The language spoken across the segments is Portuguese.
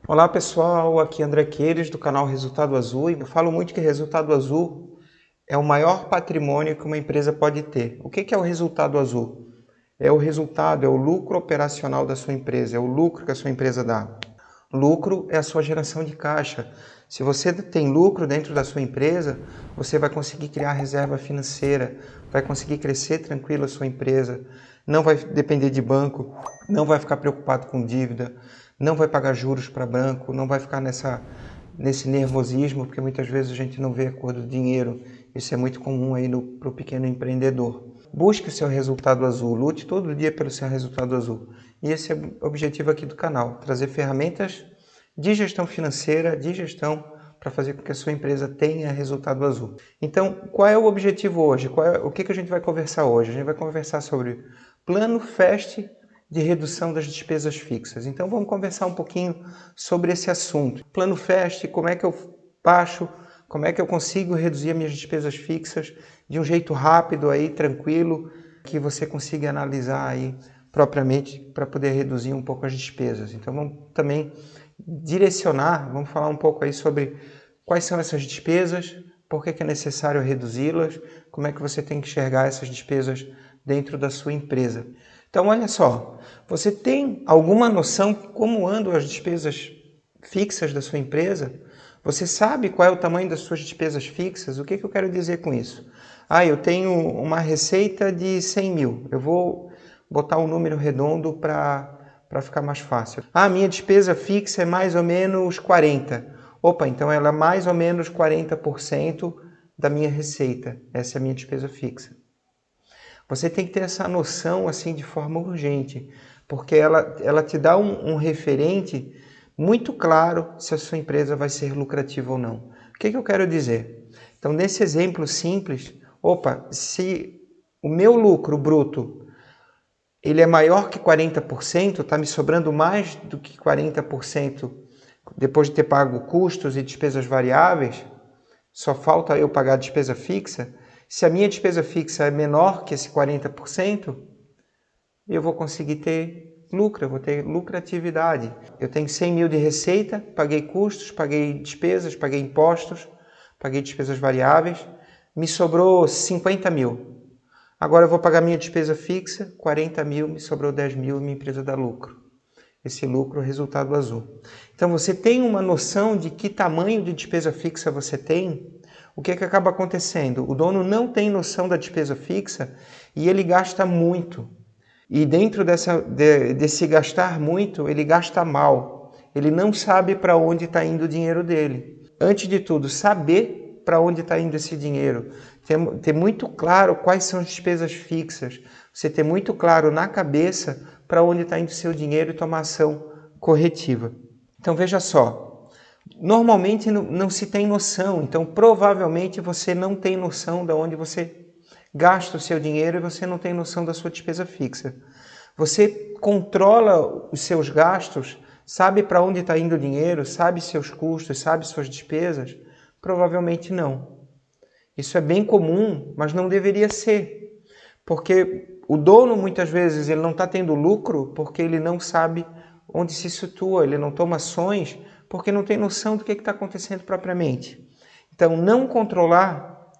Olá pessoal, aqui é André Queires do canal Resultado Azul e eu falo muito que resultado azul é o maior patrimônio que uma empresa pode ter. O que é o resultado azul? É o resultado, é o lucro operacional da sua empresa, é o lucro que a sua empresa dá. Lucro é a sua geração de caixa. Se você tem lucro dentro da sua empresa, você vai conseguir criar reserva financeira, vai conseguir crescer tranquilo a sua empresa, não vai depender de banco, não vai ficar preocupado com dívida, não vai pagar juros para banco, não vai ficar nesse nervosismo, porque muitas vezes a gente não vê a cor do dinheiro. Isso é muito comum aí para o pequeno empreendedor. Busque o seu resultado azul, lute todo dia pelo seu resultado azul. E esse é o objetivo aqui do canal, trazer ferramentas de gestão financeira, de gestão, para fazer com que a sua empresa tenha resultado azul. Então, qual é o objetivo hoje? O que a gente vai conversar hoje? A gente vai conversar sobre plano FAST de redução das despesas fixas. Então, vamos conversar um pouquinho sobre esse assunto. Plano FAST, como é que eu baixo, como é que eu consigo reduzir as minhas despesas fixas de um jeito rápido, aí, tranquilo, que você consiga analisar aí propriamente para poder reduzir um pouco as despesas. Então, vamos também direcionar, vamos falar um pouco aí sobre quais são essas despesas, por que é necessário reduzi-las, como é que você tem que enxergar essas despesas dentro da sua empresa. Então, olha só, você tem alguma noção de como andam as despesas fixas da sua empresa? Você sabe qual é o tamanho das suas despesas fixas? O que eu quero dizer com isso? Eu tenho uma receita de 100 mil, eu vou botar um número redondo para ficar mais fácil. Minha despesa fixa é mais ou menos 40. Opa, então ela é mais ou menos 40% da minha receita. Essa é a minha despesa fixa. Você tem que ter essa noção assim de forma urgente, porque ela te dá um referente muito claro se a sua empresa vai ser lucrativa ou não. O que eu quero dizer? Então, nesse exemplo simples, se o meu lucro bruto ele é maior que 40%, está me sobrando mais do que 40% depois de ter pago custos e despesas variáveis, só falta eu pagar a despesa fixa. Se a minha despesa fixa é menor que esse 40%, eu vou conseguir ter lucro, eu vou ter lucratividade. Eu tenho 100 mil de receita, paguei custos, paguei despesas, paguei impostos, paguei despesas variáveis, me sobrou 50 mil. Agora eu vou pagar minha despesa fixa, 40 mil, me sobrou 10 mil e minha empresa dá lucro. Esse lucro é o resultado azul. Então você tem uma noção de que tamanho de despesa fixa você tem? O que acaba acontecendo? O dono não tem noção da despesa fixa e ele gasta muito. E dentro desse gastar muito, ele gasta mal. Ele não sabe para onde está indo o dinheiro dele. Antes de tudo, saber para onde está indo esse dinheiro. Ter muito claro quais são as despesas fixas. Você ter muito claro na cabeça para onde está indo o seu dinheiro e tomar ação corretiva. Então veja só, normalmente não se tem noção, então provavelmente você não tem noção de onde você gasta o seu dinheiro e você não tem noção da sua despesa fixa. Você controla os seus gastos, sabe para onde está indo o dinheiro, sabe seus custos, sabe suas despesas? Provavelmente não. Isso é bem comum, mas não deveria ser. Porque o dono, muitas vezes, ele não está tendo lucro porque ele não sabe onde se situa, ele não toma ações porque não tem noção do que está acontecendo propriamente. Então, não controlar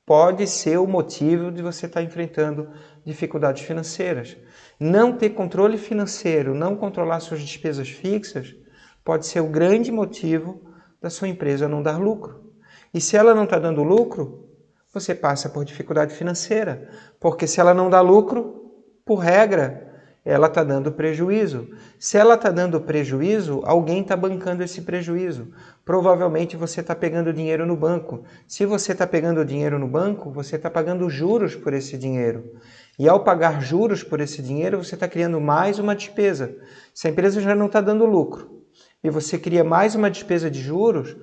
pode ser o motivo de você estar enfrentando dificuldades financeiras. Não ter controle financeiro, não controlar suas despesas fixas, pode ser o grande motivo da sua empresa não dar lucro. E se ela não está dando lucro, você passa por dificuldade financeira. Porque se ela não dá lucro, por regra, ela está dando prejuízo. Se ela está dando prejuízo, alguém está bancando esse prejuízo. Provavelmente você está pegando dinheiro no banco. Se você está pegando dinheiro no banco, você está pagando juros por esse dinheiro. E ao pagar juros por esse dinheiro, você está criando mais uma despesa. Se a empresa já não está dando lucro e você cria mais uma despesa de juros,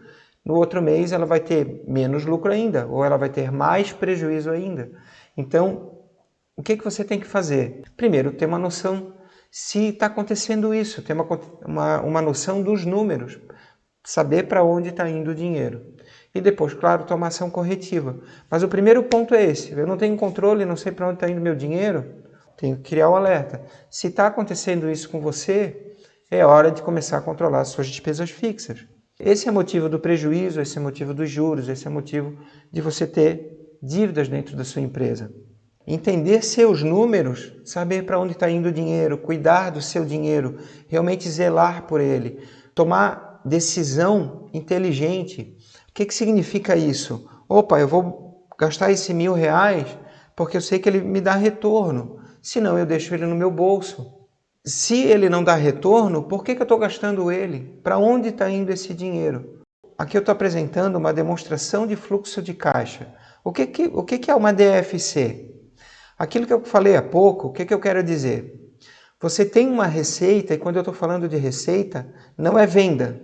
no outro mês ela vai ter menos lucro ainda, ou ela vai ter mais prejuízo ainda. Então, o que você tem que fazer? Primeiro, ter uma noção se está acontecendo isso, ter uma noção dos números, saber para onde está indo o dinheiro. E depois, claro, tomar ação corretiva. Mas o primeiro ponto é esse, eu não tenho controle, não sei para onde está indo meu dinheiro, tenho que criar o alerta. Se está acontecendo isso com você, é hora de começar a controlar as suas despesas fixas. Esse é o motivo do prejuízo, esse é o motivo dos juros, esse é o motivo de você ter dívidas dentro da sua empresa. Entender seus números, saber para onde está indo o dinheiro, cuidar do seu dinheiro, realmente zelar por ele, tomar decisão inteligente. O que significa isso? Opa, eu vou gastar esse R$1.000 porque eu sei que ele me dá retorno, senão eu deixo ele no meu bolso. Se ele não dá retorno, por que eu estou gastando ele? Para onde está indo esse dinheiro? Aqui eu estou apresentando uma demonstração de fluxo de caixa. O que é uma DFC? Aquilo que eu falei há pouco, o que eu quero dizer? Você tem uma receita, e quando eu estou falando de receita, não é venda.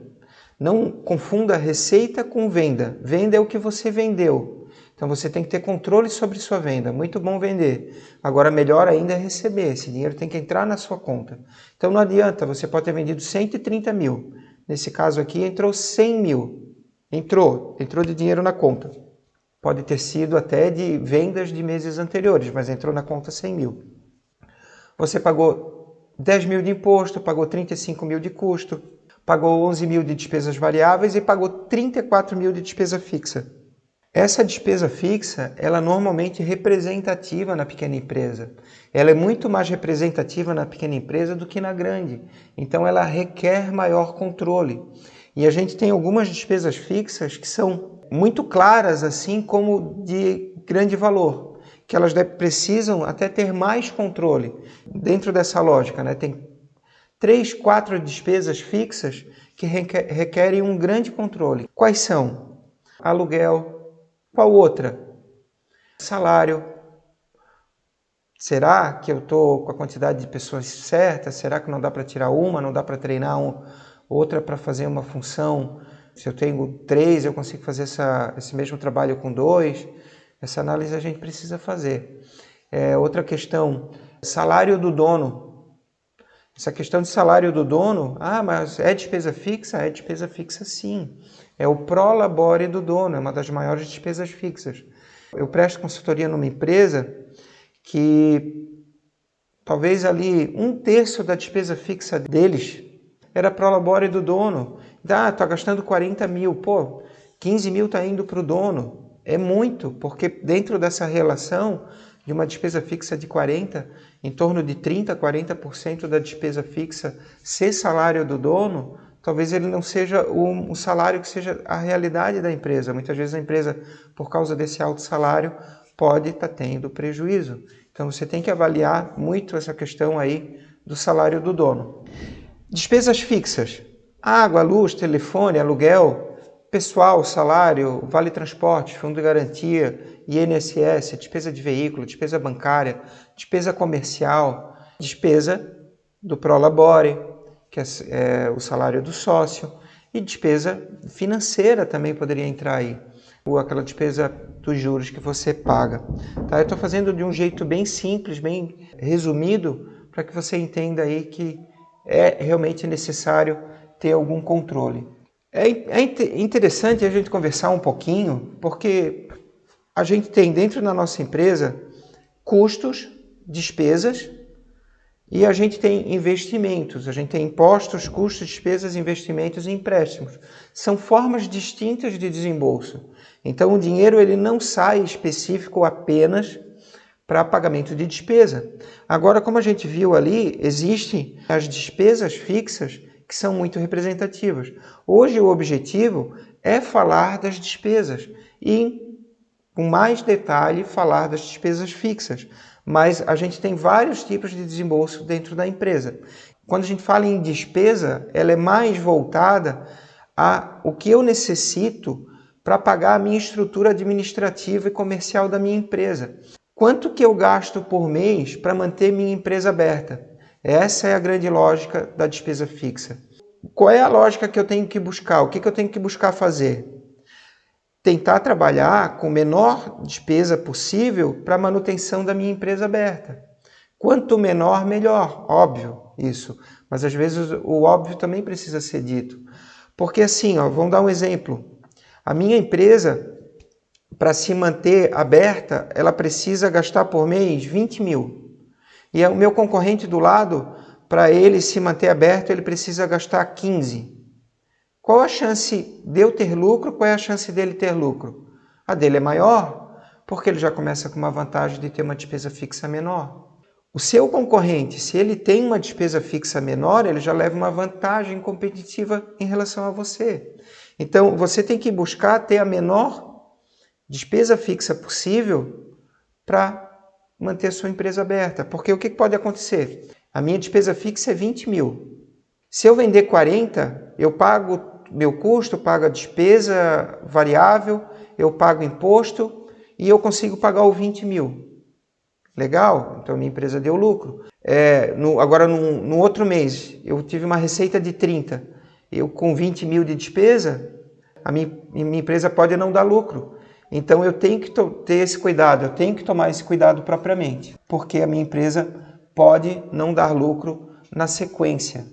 Não confunda receita com venda. Venda é o que você vendeu. Então você tem que ter controle sobre sua venda. Muito bom vender. Agora, melhor ainda é receber. Esse dinheiro tem que entrar na sua conta. Então não adianta, você pode ter vendido 130 mil. Nesse caso aqui, entrou 100 mil. Entrou de dinheiro na conta. Pode ter sido até de vendas de meses anteriores, mas entrou na conta 100 mil. Você pagou 10 mil de imposto, pagou 35 mil de custo, pagou 11 mil de despesas variáveis e pagou 34 mil de despesa fixa. Essa despesa fixa, ela normalmente é representativa na pequena empresa. Ela é muito mais representativa na pequena empresa do que na grande. Então, ela requer maior controle. E a gente tem algumas despesas fixas que são muito claras, assim como de grande valor, que elas precisam até ter mais controle dentro dessa lógica, né? Tem 3, 4 despesas fixas que requerem um grande controle. Quais são? Aluguel. Qual outra? Salário. Será que eu estou com a quantidade de pessoas certa? Será que não dá para tirar uma? Não dá para treinar outra para fazer uma função? Se eu tenho 3, eu consigo fazer esse mesmo trabalho com 2? Essa análise a gente precisa fazer. Outra questão, salário do dono. Essa questão de salário do dono, mas é despesa fixa? É despesa fixa sim. É o prolabore do dono, é uma das maiores despesas fixas. Eu presto consultoria numa empresa que talvez ali 1/3 da despesa fixa deles era prolabore do dono. Estou gastando 40 mil, 15 mil está indo para o dono. É muito, porque dentro dessa relação de uma despesa fixa de 40, em torno de 30%, 40% da despesa fixa ser salário do dono, talvez ele não seja um salário que seja a realidade da empresa. Muitas vezes a empresa, por causa desse alto salário, pode estar tendo prejuízo. Então você tem que avaliar muito essa questão aí do salário do dono. Despesas fixas: água, luz, telefone, aluguel, pessoal, salário, vale transporte, fundo de garantia, INSS, despesa de veículo, despesa bancária, despesa comercial, despesa do prolabore, que é o salário do sócio, e despesa financeira também poderia entrar aí, ou aquela despesa dos juros que você paga. Tá? Eu estou fazendo de um jeito bem simples, bem resumido, para que você entenda aí que é realmente necessário ter algum controle. É interessante a gente conversar um pouquinho, porque a gente tem dentro da nossa empresa custos, despesas, e a gente tem investimentos, a gente tem impostos, custos, despesas, investimentos e empréstimos. São formas distintas de desembolso. Então o dinheiro ele não sai específico apenas para pagamento de despesa. Agora, como a gente viu ali, existem as despesas fixas que são muito representativas. Hoje o objetivo é falar das despesas e, com mais detalhe, falar das despesas fixas. Mas a gente tem vários tipos de desembolso dentro da empresa. Quando a gente fala em despesa, ela é mais voltada a o que eu necessito para pagar a minha estrutura administrativa e comercial da minha empresa. Quanto que eu gasto por mês para manter minha empresa aberta? Essa é a grande lógica da despesa fixa. Qual é a lógica que eu tenho que buscar? O que eu tenho que buscar fazer? Tentar trabalhar com a menor despesa possível para a manutenção da minha empresa aberta. Quanto menor, melhor. Óbvio isso. Mas às vezes o óbvio também precisa ser dito. Porque assim, vamos dar um exemplo. A minha empresa, para se manter aberta, ela precisa gastar por mês 20 mil. E o meu concorrente do lado para ele se manter aberto, ele precisa gastar 15. Qual a chance de eu ter lucro? Qual é a chance dele ter lucro? A dele é maior, porque ele já começa com uma vantagem de ter uma despesa fixa menor. O seu concorrente, se ele tem uma despesa fixa menor, ele já leva uma vantagem competitiva em relação a você. Então, você tem que buscar ter a menor despesa fixa possível para manter a sua empresa aberta. Porque o que pode acontecer? A minha despesa fixa é 20 mil. Se eu vender 40, eu pago meu custo, pago a despesa variável, eu pago imposto e eu consigo pagar o 20 mil. Legal? Então minha empresa deu lucro. Agora, no outro mês, eu tive uma receita de 30. Eu com 20 mil de despesa, a minha empresa pode não dar lucro. Então eu tenho que ter esse cuidado, eu tenho que tomar esse cuidado propriamente, porque a minha empresa pode não dar lucro na sequência.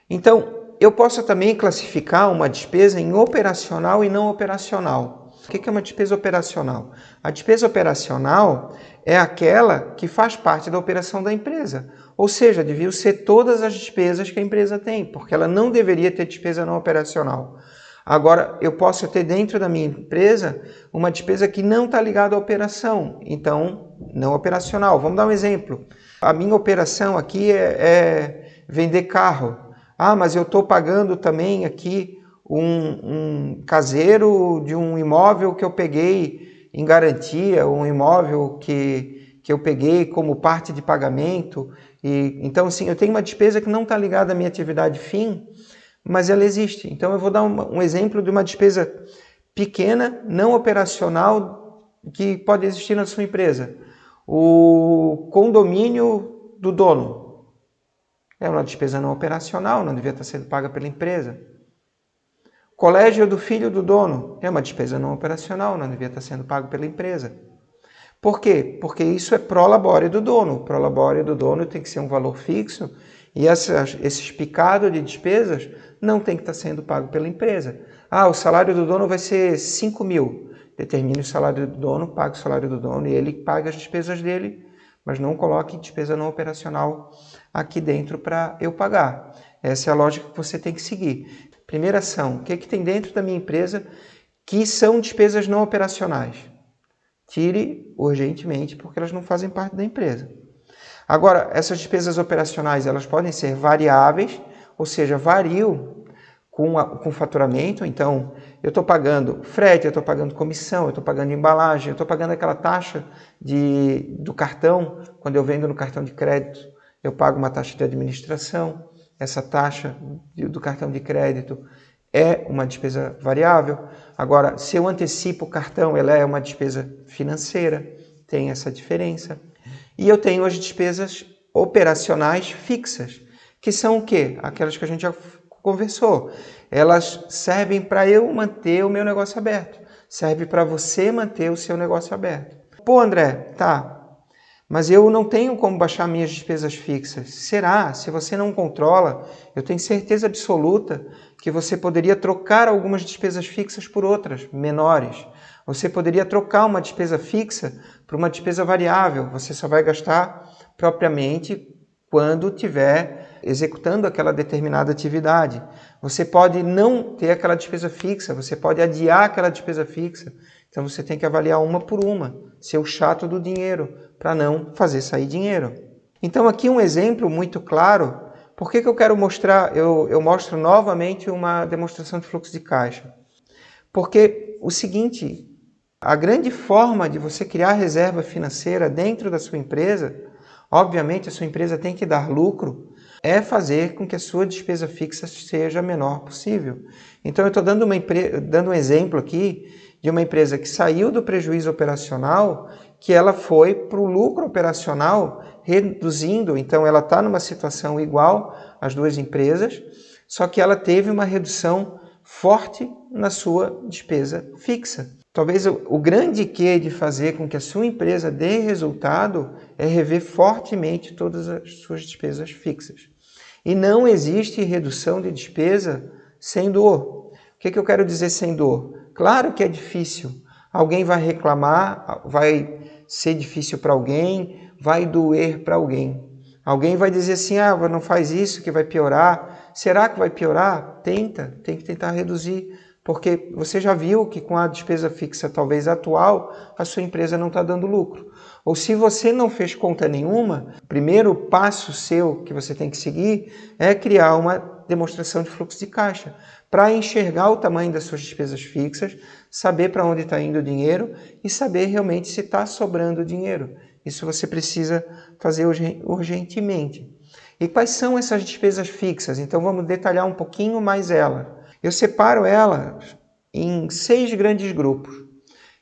Então, eu posso também classificar uma despesa em operacional e não operacional. O que é uma despesa operacional? A despesa operacional é aquela que faz parte da operação da empresa. Ou seja, deviam ser todas as despesas que a empresa tem, porque ela não deveria ter despesa não operacional. Agora, eu posso ter dentro da minha empresa uma despesa que não está ligada à operação, então, não operacional. Vamos dar um exemplo. A minha operação aqui é vender carro. Ah, mas eu estou pagando também aqui um caseiro de um imóvel que eu peguei em garantia, um imóvel que eu peguei como parte de pagamento. Então, assim, eu tenho uma despesa que não está ligada à minha atividade fim, mas ela existe. Então, eu vou dar um exemplo de uma despesa pequena, não operacional, que pode existir na sua empresa. O condomínio do dono. É uma despesa não operacional, não devia estar sendo paga pela empresa. Colégio do filho do dono. É uma despesa não operacional, não devia estar sendo pago pela empresa. Por quê? Porque isso é pro labore do dono. O pro labore do dono tem que ser um valor fixo e esses picados de despesas não tem que estar sendo pago pela empresa. Ah, o salário do dono vai ser 5 mil. Determine o salário do dono, pague o salário do dono e ele paga as despesas dele, mas não coloque despesa não operacional aqui dentro para eu pagar. Essa é a lógica que você tem que seguir. Primeira ação, o que tem dentro da minha empresa que são despesas não operacionais? Tire urgentemente, porque elas não fazem parte da empresa. Agora, essas despesas operacionais, elas podem ser variáveis, ou seja, variam com o faturamento. Então, eu estou pagando frete, eu estou pagando comissão, eu estou pagando embalagem, eu estou pagando aquela taxa do cartão. Quando eu vendo no cartão de crédito, eu pago uma taxa de administração. Essa taxa do cartão de crédito é uma despesa variável. Agora, se eu antecipo o cartão, ela é uma despesa financeira, tem essa diferença. E eu tenho as despesas operacionais fixas, que são o quê? Aquelas que a gente já conversou. Elas servem para eu manter o meu negócio aberto. Serve para você manter o seu negócio aberto. Pô, André, tá. Mas eu não tenho como baixar minhas despesas fixas. Será? Se você não controla, eu tenho certeza absoluta que você poderia trocar algumas despesas fixas por outras, menores. Você poderia trocar uma despesa fixa por uma despesa variável. Você só vai gastar propriamente quando estiver executando aquela determinada atividade. Você pode não ter aquela despesa fixa, você pode adiar aquela despesa fixa. Então você tem que avaliar uma por uma, ser o chato do dinheiro, para não fazer sair dinheiro. Então aqui um exemplo muito claro. Por que eu quero mostrar? Eu mostro novamente uma demonstração de fluxo de caixa. Porque o seguinte, a grande forma de você criar reserva financeira dentro da sua empresa, obviamente a sua empresa tem que dar lucro, é fazer com que a sua despesa fixa seja a menor possível. Então eu estou dando um exemplo aqui de uma empresa que saiu do prejuízo operacional, que ela foi para o lucro operacional, reduzindo. Então ela está numa situação igual às duas empresas, só que ela teve uma redução forte na sua despesa fixa. Talvez o grande quê de fazer com que a sua empresa dê resultado é rever fortemente todas as suas despesas fixas. E não existe redução de despesa sem dor. O que eu quero dizer sem dor? Claro que é difícil. Alguém vai reclamar, vai ser difícil para alguém, vai doer para alguém. Alguém vai dizer assim, não faz isso que vai piorar. Será que vai piorar? Tem que tentar reduzir, porque você já viu que com a despesa fixa talvez atual, a sua empresa não está dando lucro. Ou se você não fez conta nenhuma, o primeiro passo seu que você tem que seguir é criar uma demonstração de fluxo de caixa, para enxergar o tamanho das suas despesas fixas, saber para onde está indo o dinheiro e saber realmente se está sobrando dinheiro. Isso você precisa fazer urgentemente. E quais são essas despesas fixas? Então vamos detalhar um pouquinho mais ela. Eu separo elas em 6 grandes grupos.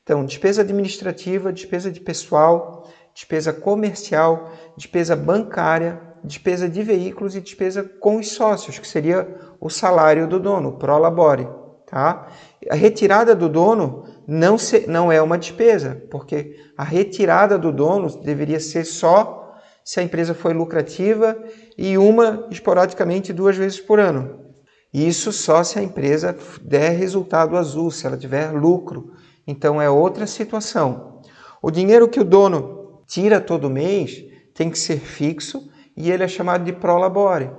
Então, despesa administrativa, despesa de pessoal, despesa comercial, despesa bancária, despesa de veículos e despesa com os sócios, que seria o salário do dono, o prolabore. Tá? A retirada do dono não é uma despesa, porque a retirada do dono deveria ser só se a empresa foi lucrativa e esporadicamente 2 vezes por ano. Isso só se a empresa der resultado azul, se ela tiver lucro. Então é outra situação. O dinheiro que o dono tira todo mês tem que ser fixo e ele é chamado de prolabore.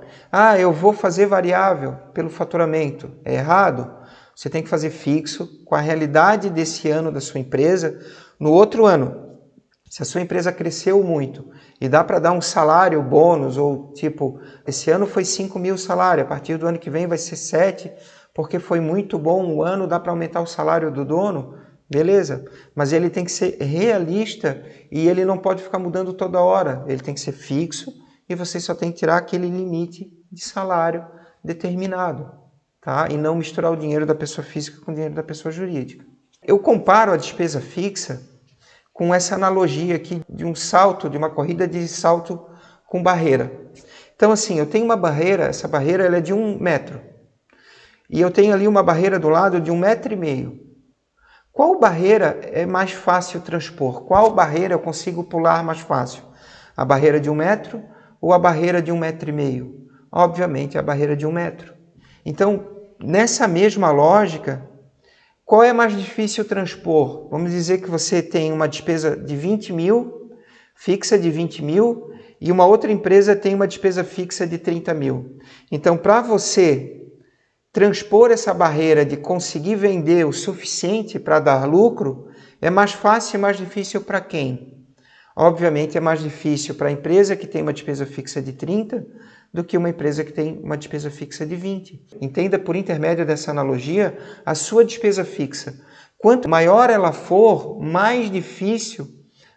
Eu vou fazer variável pelo faturamento. É errado? Você tem que fazer fixo com a realidade desse ano da sua empresa. No outro ano, se a sua empresa cresceu muito e dá para dar um salário bônus, ou tipo, esse ano foi 5 mil salário, a partir do ano que vem vai ser 7, porque foi muito bom o ano, dá para aumentar o salário do dono, beleza. Mas ele tem que ser realista e ele não pode ficar mudando toda hora, ele tem que ser fixo e você só tem que tirar aquele limite de salário determinado, tá? E não misturar o dinheiro da pessoa física com o dinheiro da pessoa jurídica. Eu comparo a despesa fixa com essa analogia aqui de um salto, de uma corrida de salto com barreira. Então assim, eu tenho uma barreira, essa barreira ela é de 1 metro. E eu tenho ali uma barreira do lado de 1,5 metro. Qual barreira é mais fácil transpor? Qual barreira eu consigo pular mais fácil? A barreira de 1 metro ou a barreira de 1,5 metro? Obviamente a barreira de 1 metro. Então, nessa mesma lógica, qual é mais difícil transpor? Vamos dizer que você tem uma despesa de 20 mil, fixa de 20 mil, e uma outra empresa tem uma despesa fixa de 30 mil. Então, para você transpor essa barreira de conseguir vender o suficiente para dar lucro, é mais fácil e mais difícil para quem? Obviamente é mais difícil para a empresa que tem uma despesa fixa de 30 do que uma empresa que tem uma despesa fixa de 20. Entenda por intermédio dessa analogia a sua despesa fixa. Quanto maior ela for, mais difícil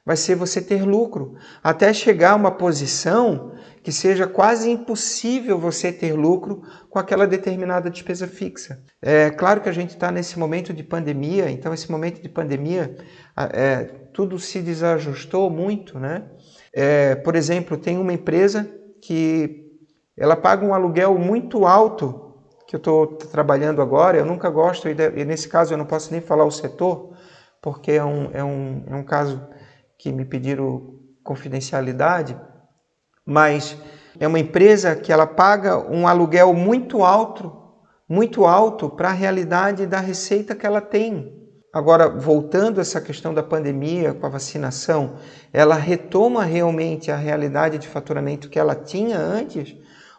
vai ser você ter lucro, até chegar a uma posição que seja quase impossível você ter lucro com aquela determinada despesa fixa. É claro que a gente está nesse momento de pandemia, então esse momento de pandemia tudo se desajustou muito, né? Por exemplo, tem uma empresa que ela paga um aluguel muito alto, que eu estou trabalhando agora, eu nunca gosto, e nesse caso eu não posso nem falar o setor, porque é um caso que me pediram confidencialidade, mas é uma empresa que ela paga um aluguel muito alto para a realidade da receita que ela tem. Agora, voltando a essa questão da pandemia com a vacinação, ela retoma realmente a realidade de faturamento que ela tinha antes,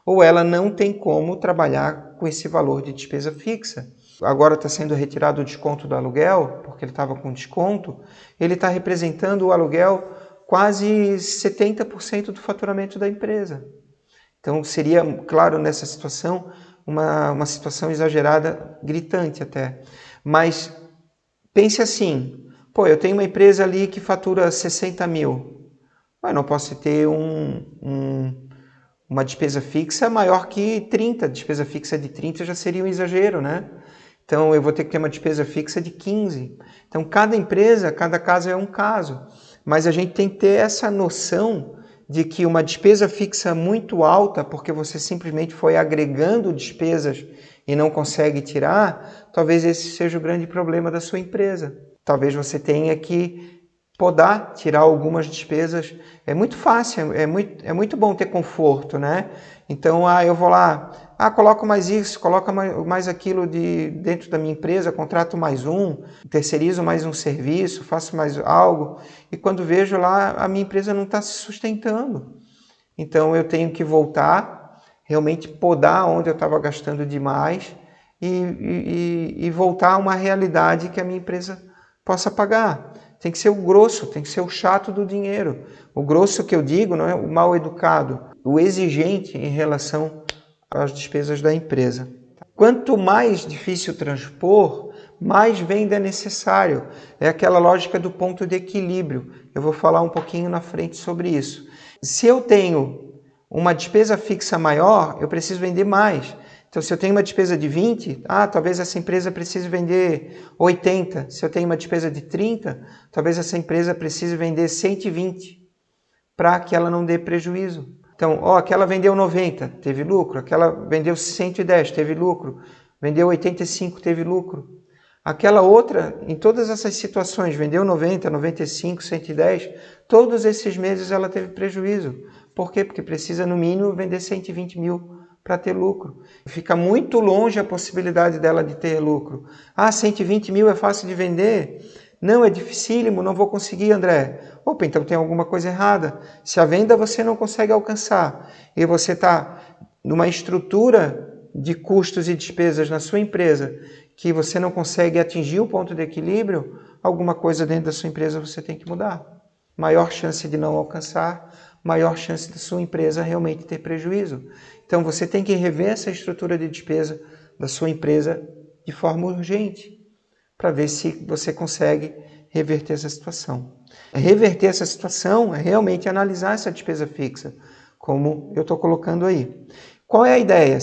ou ela não tem como trabalhar com esse valor de despesa fixa. Agora está sendo retirado o desconto do aluguel, porque ele estava com desconto, ele está representando o aluguel quase 70% do faturamento da empresa. Então seria, claro, nessa situação, uma situação exagerada, gritante até. Mas pense assim, eu tenho uma empresa ali que fatura 60 mil, eu não posso ter uma despesa fixa maior que 30, despesa fixa de 30 já seria um exagero, né? Então eu vou ter que ter uma despesa fixa de 15. Então cada empresa, cada caso é um caso, mas a gente tem que ter essa noção de que uma despesa fixa muito alta, porque você simplesmente foi agregando despesas e não consegue tirar, talvez esse seja o grande problema da sua empresa. Talvez você tenha que podar, tirar algumas despesas. É muito fácil, é muito bom ter conforto, né? Então, eu vou lá, coloco mais isso, coloco mais aquilo dentro da minha empresa, contrato mais terceirizo mais um serviço, faço mais algo, e quando vejo lá, a minha empresa não está se sustentando. Então eu tenho que voltar, realmente podar onde eu estava gastando demais e voltar a uma realidade que a minha empresa possa pagar. Tem que ser o grosso, tem que ser o chato do dinheiro. O grosso que eu digo não é o mal educado, o exigente em relação às despesas da empresa. Quanto mais difícil transpor, mais venda é necessário. É aquela lógica do ponto de equilíbrio. Eu vou falar um pouquinho na frente sobre isso. Se eu tenho uma despesa fixa maior, eu preciso vender mais. Então, se eu tenho uma despesa de 20, talvez essa empresa precise vender 80. Se eu tenho uma despesa de 30, talvez essa empresa precise vender 120 para que ela não dê prejuízo. Então, aquela vendeu 90, teve lucro. Aquela vendeu 110, teve lucro. Vendeu 85, teve lucro. Aquela outra, em todas essas situações, vendeu 90, 95, 110, todos esses meses ela teve prejuízo. Por quê? Porque precisa, no mínimo, vender 120 mil para ter lucro. Fica muito longe a possibilidade dela de ter lucro. 120 mil é fácil de vender? Não, é dificílimo, não vou conseguir, André. Opa, então tem alguma coisa errada. Se a venda você não consegue alcançar e você está numa estrutura de custos e despesas na sua empresa que você não consegue atingir o ponto de equilíbrio, alguma coisa dentro da sua empresa você tem que mudar. Maior chance de não alcançar, maior chance da sua empresa realmente ter prejuízo. Então você tem que rever essa estrutura de despesa da sua empresa de forma urgente, para ver se você consegue reverter essa situação. Reverter essa situação é realmente analisar essa despesa fixa, como eu estou colocando aí. Qual é a ideia?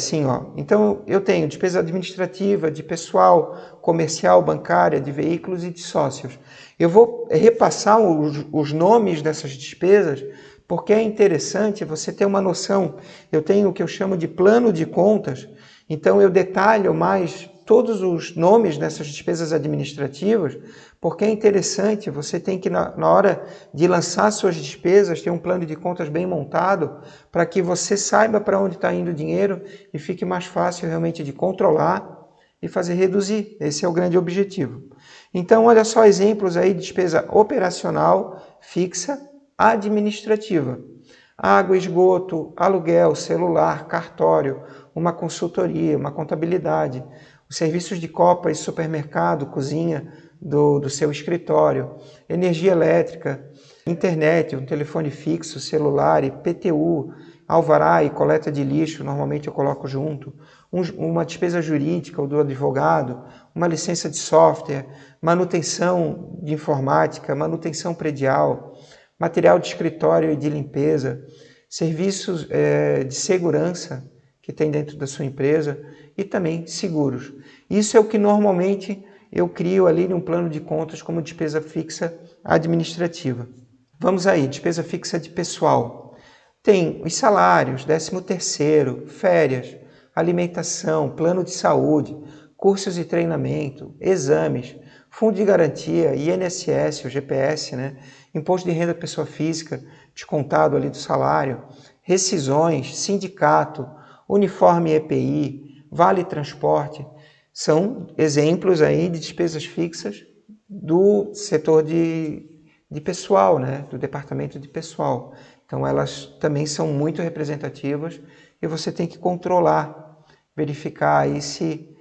Então eu tenho despesa administrativa, de pessoal, comercial, bancária, de veículos e de sócios. Eu vou repassar os nomes dessas despesas, porque é interessante você ter uma noção. Eu tenho o que eu chamo de plano de contas, então eu detalho mais todos os nomes dessas despesas administrativas, porque é interessante, você tem que, na hora de lançar suas despesas, ter um plano de contas bem montado, para que você saiba para onde está indo o dinheiro e fique mais fácil realmente de controlar e fazer reduzir. Esse é o grande objetivo. Então, olha só exemplos aí de despesa operacional, fixa, administrativa. Água, esgoto, aluguel, celular, cartório, uma consultoria, uma contabilidade, os serviços de copa e supermercado, cozinha do seu escritório, energia elétrica, internet, um telefone fixo, celular, IPTU, alvará e coleta de lixo, normalmente eu coloco junto, uma despesa jurídica ou do advogado, uma licença de software, manutenção de informática, manutenção predial, material de escritório e de limpeza, serviços de segurança que tem dentro da sua empresa e também seguros. Isso é o que normalmente eu crio ali num plano de contas como despesa fixa administrativa. Vamos aí, despesa fixa de pessoal. Tem os salários, 13º, férias, alimentação, plano de saúde, cursos e treinamento, exames, fundo de garantia, INSS, o GPS, imposto de renda da pessoa física, descontado ali do salário, rescisões, sindicato, uniforme EPI, vale transporte, são exemplos aí de despesas fixas do setor de pessoal, do departamento de pessoal. Então elas também são muito representativas e você tem que controlar, verificar aí se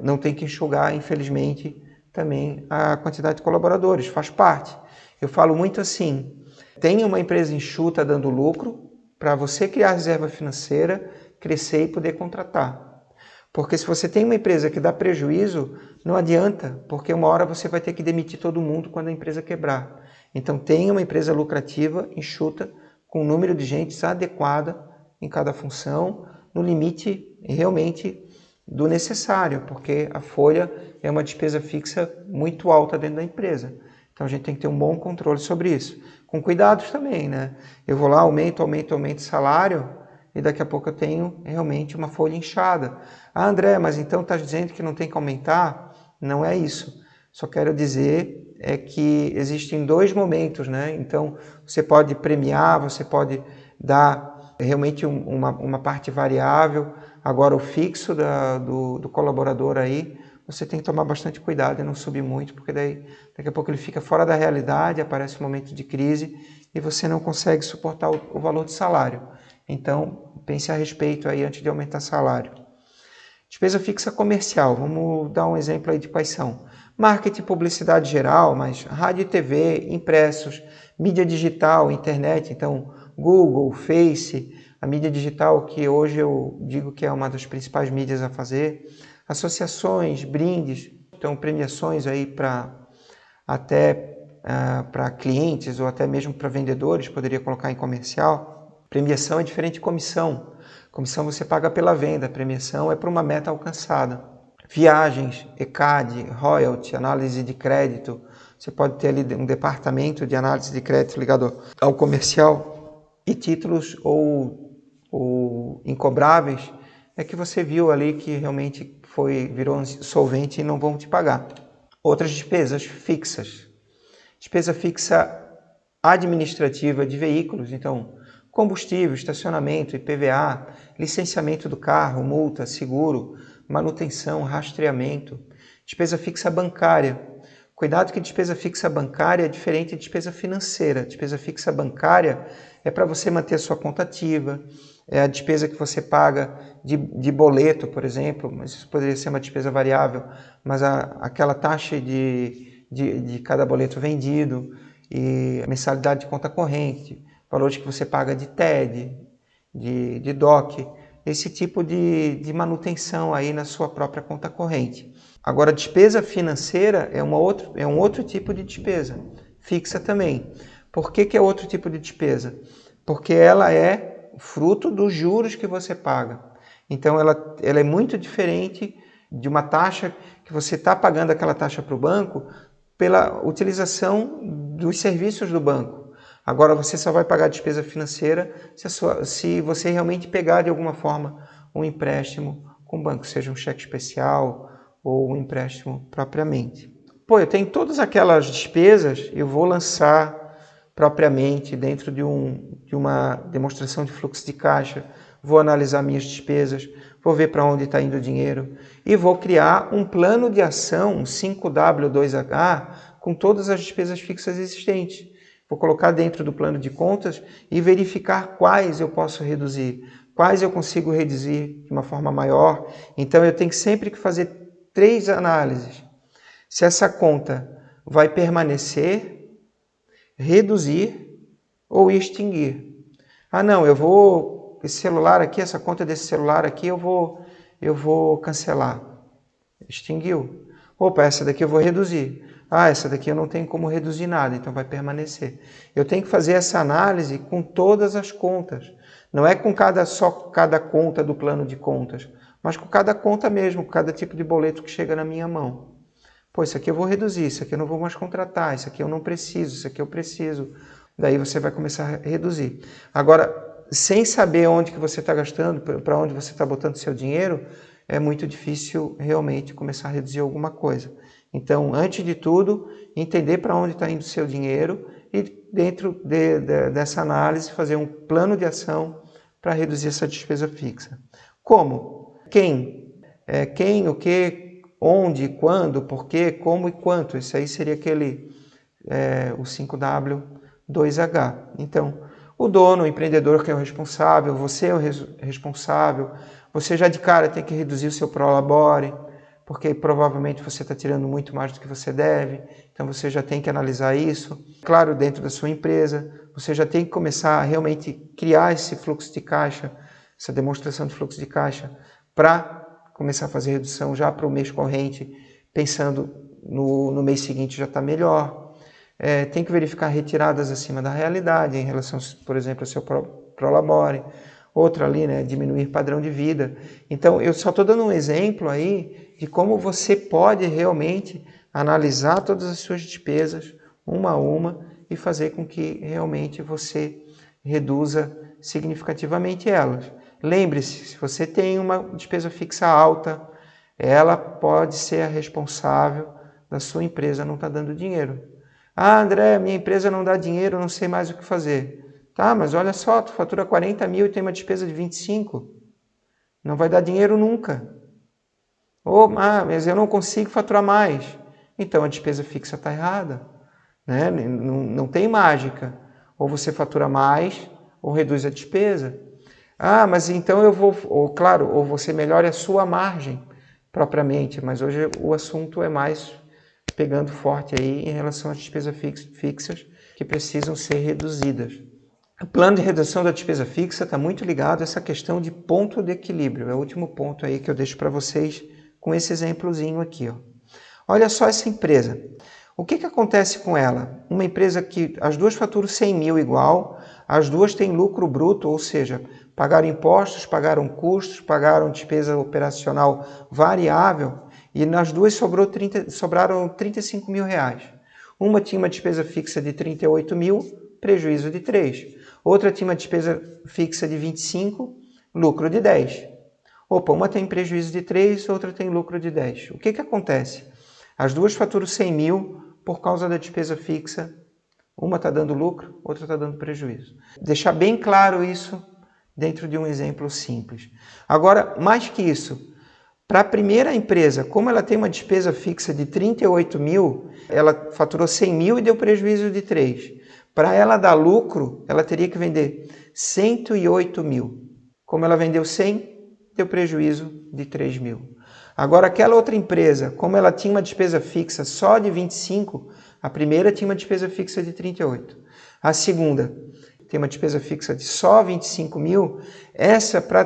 não tem que enxugar, infelizmente, também a quantidade de colaboradores, faz parte. Eu falo muito assim, tenha uma empresa enxuta dando lucro para você criar reserva financeira, crescer e poder contratar. Porque se você tem uma empresa que dá prejuízo, não adianta, porque uma hora você vai ter que demitir todo mundo quando a empresa quebrar. Então tenha uma empresa lucrativa, enxuta, com um número de gente adequada em cada função, no limite realmente do necessário, porque a folha é uma despesa fixa muito alta dentro da empresa. Então a gente tem que ter um bom controle sobre isso. Com cuidados também, Eu vou lá, aumento o salário e daqui a pouco eu tenho realmente uma folha inchada. André, mas então está dizendo que não tem que aumentar? Não é isso. Só quero dizer que existem dois momentos, Então você pode premiar, você pode dar realmente uma parte variável. Agora o fixo do colaborador aí, você tem que tomar bastante cuidado e não subir muito, porque daí daqui a pouco ele fica fora da realidade, aparece um momento de crise e você não consegue suportar o valor do salário. Então, pense a respeito aí antes de aumentar salário. Despesa fixa comercial, vamos dar um exemplo aí de quais são. Marketing e publicidade geral, mas rádio e TV, impressos, mídia digital, internet, então Google, Face, a mídia digital que hoje eu digo que é uma das principais mídias a fazer, associações, brindes, então premiações aí para até para clientes ou até mesmo para vendedores, poderia colocar em comercial. Premiação é diferente de comissão. Comissão você paga pela venda, premiação é para uma meta alcançada. Viagens, ECAD, royalty, análise de crédito. Você pode ter ali um departamento de análise de crédito ligado ao comercial. E títulos ou incobráveis é que você viu ali que realmente virou solvente e não vão te pagar. Outras despesas fixas. Despesa fixa administrativa de veículos, então combustível, estacionamento, IPVA, licenciamento do carro, multa, seguro, manutenção, rastreamento. Despesa fixa bancária. Cuidado que despesa fixa bancária é diferente de despesa financeira. Despesa fixa bancária é para você manter a sua conta ativa, é a despesa que você paga de boleto, por exemplo, mas isso poderia ser uma despesa variável, mas aquela taxa de cada boleto vendido e a mensalidade de conta corrente, valores que você paga de TED, de DOC, esse tipo de manutenção aí na sua própria conta corrente. Agora, despesa financeira é um outro tipo de despesa, fixa também. Por que é outro tipo de despesa? Porque ela é fruto dos juros que você paga. Então, ela é muito diferente de uma taxa que você está pagando aquela taxa para o banco pela utilização dos serviços do banco. Agora, você só vai pagar a despesa financeira se você realmente pegar de alguma forma um empréstimo com o banco, seja um cheque especial ou um empréstimo propriamente. Pô, eu tenho todas aquelas despesas, eu vou lançar propriamente dentro de uma demonstração de fluxo de caixa, vou analisar minhas despesas, vou ver para onde está indo o dinheiro e vou criar um plano de ação, um 5W2H, com todas as despesas fixas existentes. Vou colocar dentro do plano de contas e verificar quais eu posso reduzir, quais eu consigo reduzir de uma forma maior. Então eu tenho sempre que fazer 3 análises. Se essa conta vai permanecer, reduzir ou extinguir. Ah não, esse celular aqui, essa conta desse celular aqui eu vou cancelar. Extinguiu. Opa, essa daqui eu vou reduzir. Ah, essa daqui eu não tenho como reduzir nada, então vai permanecer. Eu tenho que fazer essa análise com todas as contas. Não é com cada conta do plano de contas, mas com cada conta mesmo, com cada tipo de boleto que chega na minha mão. Pô, isso aqui eu vou reduzir, isso aqui eu não vou mais contratar, isso aqui eu não preciso, isso aqui eu preciso. Daí você vai começar a reduzir. Agora, sem saber onde que você está gastando, para onde você está botando seu dinheiro, é muito difícil realmente começar a reduzir alguma coisa. Então, antes de tudo, entender para onde está indo o seu dinheiro e dentro dessa análise fazer um plano de ação para reduzir essa despesa fixa. Como? Quem? Quem, o que, onde, quando, por quê, como e quanto. Isso aí seria o 5W2H. Então, o dono, o empreendedor que é o responsável, você é o responsável, você já de cara tem que reduzir o seu prolabore, porque provavelmente você está tirando muito mais do que você deve, então você já tem que analisar isso. Claro, dentro da sua empresa, você já tem que começar a realmente criar esse fluxo de caixa, essa demonstração de fluxo de caixa, para começar a fazer redução já para o mês corrente, pensando no mês seguinte já está melhor. Tem que verificar retiradas acima da realidade em relação, por exemplo, ao seu prolabore. Outra ali, né, diminuir padrão de vida. Então, eu só estou dando um exemplo aí de como você pode realmente analisar todas as suas despesas, uma a uma, e fazer com que realmente você reduza significativamente elas. Lembre-se, se você tem uma despesa fixa alta, ela pode ser a responsável da sua empresa não estar dando dinheiro. Ah, André, minha empresa não dá dinheiro, não sei mais o que fazer. Tá, mas olha só, tu fatura 40 mil e tem uma despesa de 25. Não vai dar dinheiro nunca. Mas eu não consigo faturar mais. Então a despesa fixa está errada, né? Não tem mágica. Ou você fatura mais ou reduz a despesa. Mas então eu vou, ou você melhora a sua margem propriamente, mas hoje o assunto é mais pegando forte aí em relação às despesas fixas que precisam ser reduzidas. O plano de redução da despesa fixa está muito ligado a essa questão de ponto de equilíbrio. É o último ponto aí que eu deixo para vocês com esse exemplozinho aqui. Olha só essa empresa. O que acontece com ela? Uma empresa que as duas faturam 100 mil igual, as duas têm lucro bruto, ou seja, pagaram impostos, pagaram custos, pagaram despesa operacional variável e nas duas sobraram 35 mil reais. Uma tinha uma despesa fixa de 38 mil, prejuízo de 3. Outra tinha uma despesa fixa de 25, lucro de 10. Uma tem prejuízo de 3, outra tem lucro de 10. O que acontece? As duas faturam 100 mil por causa da despesa fixa. Uma está dando lucro, outra está dando prejuízo. Deixar bem claro isso dentro de um exemplo simples. Agora, mais que isso, para a primeira empresa, como ela tem uma despesa fixa de 38 mil, ela faturou 100 mil e deu prejuízo de 3. Para ela dar lucro, ela teria que vender 108 mil. Como ela vendeu 100, deu prejuízo de 3 mil. Agora, aquela outra empresa, como ela tinha uma despesa fixa só de 25, a primeira tinha uma despesa fixa de 38. A segunda tem uma despesa fixa de só 25 mil. Essa, para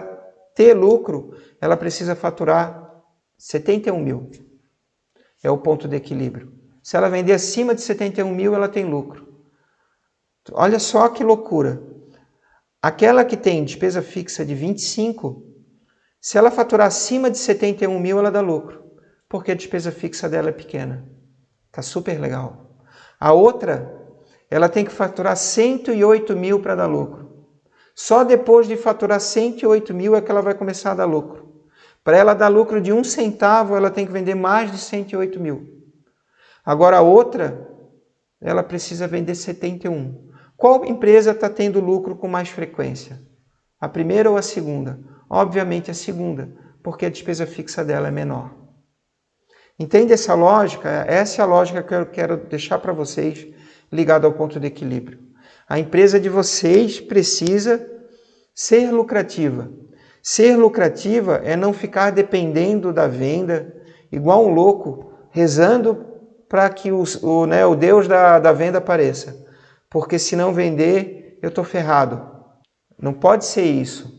ter lucro, ela precisa faturar 71 mil. É o ponto de equilíbrio. Se ela vender acima de 71 mil, ela tem lucro. Olha só que loucura. Aquela que tem despesa fixa de 25, se ela faturar acima de 71 mil, ela dá lucro, porque a despesa fixa dela é pequena. Tá super legal. A outra, ela tem que faturar 108 mil para dar lucro. Só depois de faturar 108 mil é que ela vai começar a dar lucro. Para ela dar lucro de 1 centavo, ela tem que vender mais de 108 mil. Agora a outra, ela precisa vender 71. Qual empresa está tendo lucro com mais frequência? A primeira ou a segunda? Obviamente a segunda, porque a despesa fixa dela é menor. Entende essa lógica? Essa é a lógica que eu quero deixar para vocês ligada ao ponto de equilíbrio. A empresa de vocês precisa ser lucrativa. Ser lucrativa é não ficar dependendo da venda, igual um louco, rezando para que o Deus da venda apareça. Porque se não vender, eu estou ferrado. Não pode ser isso.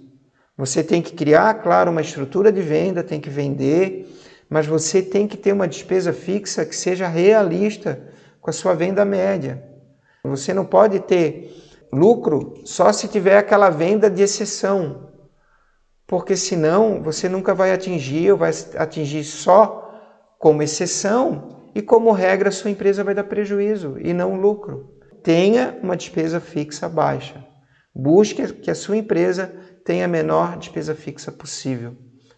Você tem que criar, claro, uma estrutura de venda, tem que vender, mas você tem que ter uma despesa fixa que seja realista com a sua venda média. Você não pode ter lucro só se tiver aquela venda de exceção, porque senão você nunca vai atingir, ou vai atingir só como exceção e como regra a sua empresa vai dar prejuízo e não lucro. Tenha uma despesa fixa baixa. Busque que a sua empresa tenha a menor despesa fixa possível.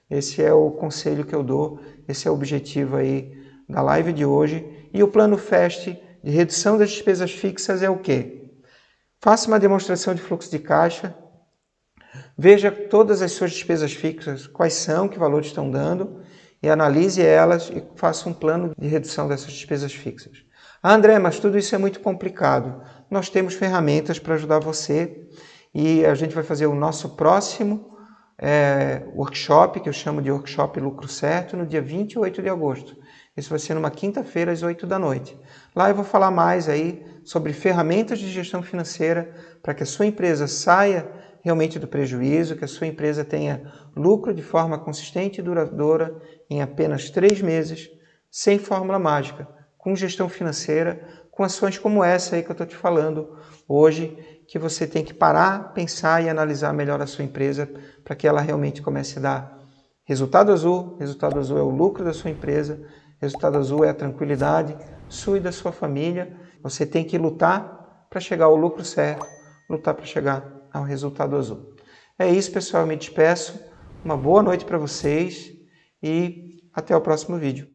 Esse é o conselho que eu dou, esse é o objetivo aí da live de hoje. E o plano FAST de redução das despesas fixas é o quê? Faça uma demonstração de fluxo de caixa, veja todas as suas despesas fixas, quais são, que valores estão dando, e analise elas e faça um plano de redução dessas despesas fixas. André, mas tudo isso é muito complicado. Nós temos ferramentas para ajudar você e a gente vai fazer o nosso próximo workshop, que eu chamo de Workshop Lucro Certo, no dia 28 de agosto. Isso vai ser numa quinta-feira, às 8 da noite. Lá eu vou falar mais aí sobre ferramentas de gestão financeira para que a sua empresa saia realmente do prejuízo, que a sua empresa tenha lucro de forma consistente e duradoura em apenas 3 meses, sem fórmula mágica, com gestão financeira, com ações como essa aí que eu estou te falando hoje, que você tem que parar, pensar e analisar melhor a sua empresa para que ela realmente comece a dar resultado azul. Resultado azul é o lucro da sua empresa, resultado azul é a tranquilidade sua e da sua família. Você tem que lutar para chegar ao lucro certo, lutar para chegar ao resultado azul. É isso, pessoal, eu me despeço. Uma boa noite para vocês e até o próximo vídeo.